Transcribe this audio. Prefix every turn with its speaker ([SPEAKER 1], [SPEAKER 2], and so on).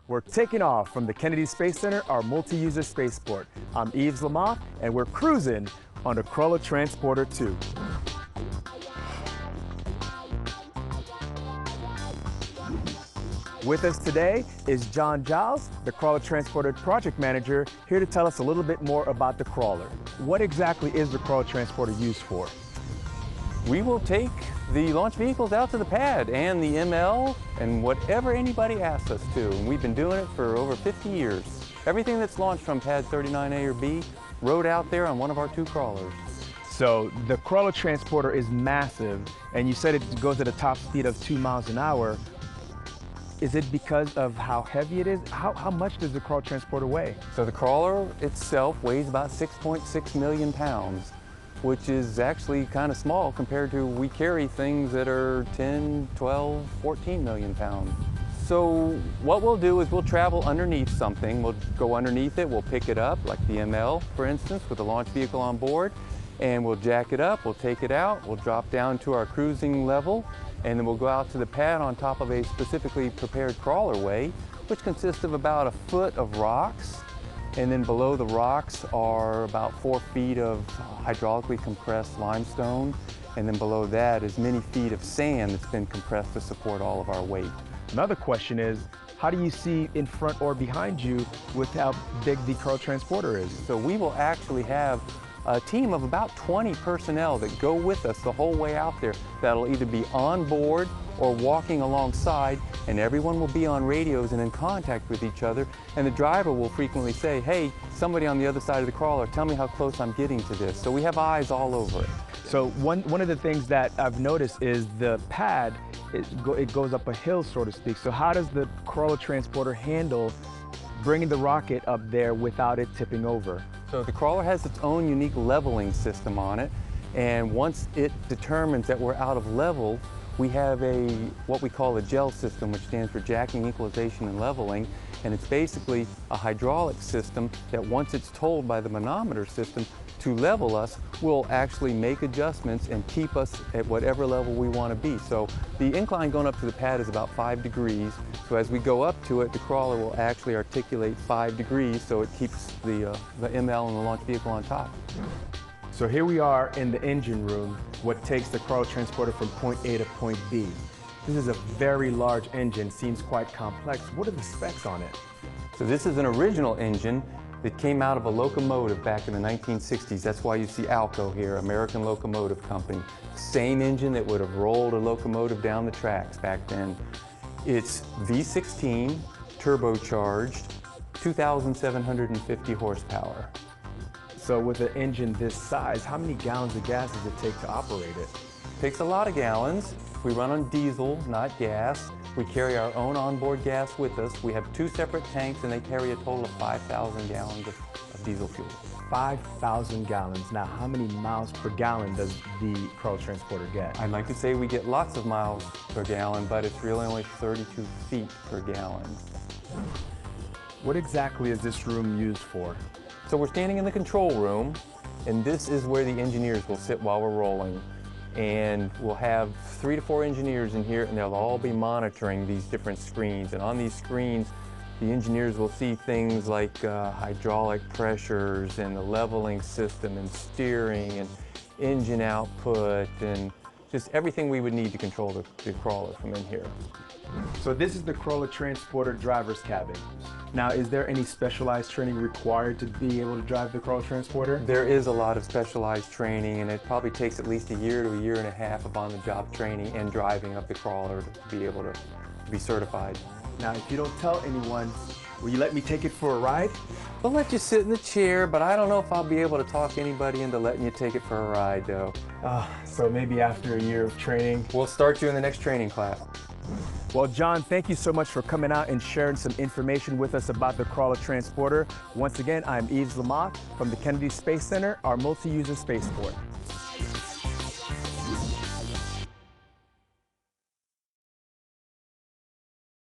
[SPEAKER 1] We're taking off from the Kennedy Space Center, our multi-user spaceport. I'm Yves Lamothe, and we're cruising on the Crawler Transporter 2. With us today is John Giles, the Crawler Transporter Project Manager, here to tell us a little bit more about the crawler. What exactly is the Crawler Transporter used for?
[SPEAKER 2] We will take the launch vehicles out to the pad and the ML and whatever anybody asks us to. And we've been doing it for over 50 years. Everything that's launched from pad 39A or B rode out there on one of our two crawlers.
[SPEAKER 1] So the Crawler Transporter is massive, and you said it goes at a top speed of 2 miles an hour. Is it because of how heavy it is? How much does the Crawler Transporter weigh?
[SPEAKER 2] So the crawler itself weighs about 6.6 million pounds, which is actually kind of small compared to we carry things that are 10, 12, 14 million pounds. So what we'll do is we'll travel underneath something. We'll go underneath it, we'll pick it up, like the ML, for instance, with a launch vehicle on board, and we'll jack it up, we'll take it out, we'll drop down to our cruising level, and then we'll go out to the pad on top of a specifically prepared crawlerway, which consists of about 1 foot of rocks, and then below the rocks are about 4 feet of hydraulically compressed limestone, and then below that is many feet of sand that's been compressed to support all of our weight.
[SPEAKER 1] Another question is, how do you see in front or behind you with how big the Crawler Transporter is?
[SPEAKER 2] So we will actually have a team of about 20 personnel that go with us the whole way out there that'll either be on board or walking alongside, and everyone will be on radios and in contact with each other, and the driver will frequently say, hey, somebody on the other side of the crawler, tell me how close I'm getting to this. So we have eyes all over it.
[SPEAKER 1] So one of the things that I've noticed is the pad, it goes up a hill, so to speak. So how does the Crawler Transporter handle bringing the rocket up there without it tipping over?
[SPEAKER 2] So the crawler has its own unique leveling system on it, and once it determines that we're out of level, we have what we call a GEL system, which stands for Jacking, Equalization, and Leveling, and it's basically a hydraulic system that once it's told by the manometer system to level us, will actually make adjustments and keep us at whatever level we want to be. So the incline going up to the pad is about 5 degrees. So as we go up to it, the crawler will actually articulate 5 degrees, so it keeps the ML and the launch vehicle on top.
[SPEAKER 1] So here we are in the engine room, what takes the Crawler Transporter from point A to point B. This is a very large engine, seems quite complex. What are the specs on it?
[SPEAKER 2] So this is an original engine that came out of a locomotive back in the 1960s. That's why you see ALCO here, American Locomotive Company. Same engine that would have rolled a locomotive down the tracks back then. It's V16, turbocharged, 2,750 horsepower.
[SPEAKER 1] So with an engine this size, how many gallons of gas does it take to operate it?
[SPEAKER 2] It takes a lot of gallons. We run on diesel, not gas. We carry our own onboard gas with us. We have 2 separate tanks, and they carry a total of 5,000 gallons of diesel fuel. 5,000 gallons. Now, how many miles per gallon does the Crawler Transporter get? I'd like to say we get lots of miles per gallon, but it's really only 32 feet per gallon.
[SPEAKER 1] What exactly is this room used for?
[SPEAKER 2] So we're standing in the control room, and this is where the engineers will sit while we're rolling. And we'll have 3 to 4 engineers in here, and they'll all be monitoring these different screens. And on these screens, the engineers will see things like hydraulic pressures and the leveling system and steering and engine output and just everything we would need to control the crawler from in here.
[SPEAKER 1] So this is the Crawler Transporter driver's cabin. Now, is there any specialized training required to be able to drive the Crawler Transporter?
[SPEAKER 2] There is a lot of specialized training, and it probably takes at least 1 year to 1.5 years of on-the-job training and driving up the crawler to be able to be certified.
[SPEAKER 1] Now, if you don't tell anyone, will you let me take it for a ride?
[SPEAKER 2] We'll let you sit in the chair, but I don't know if I'll be able to talk anybody into letting you take it for a ride, though.
[SPEAKER 1] So maybe after 1 year of training?
[SPEAKER 2] We'll start you in the next training class.
[SPEAKER 1] Well, John, thank you so much for coming out and sharing some information with us about the Crawler Transporter. Once again, I'm Yves Lamothe from the Kennedy Space Center, our multi-user spaceport.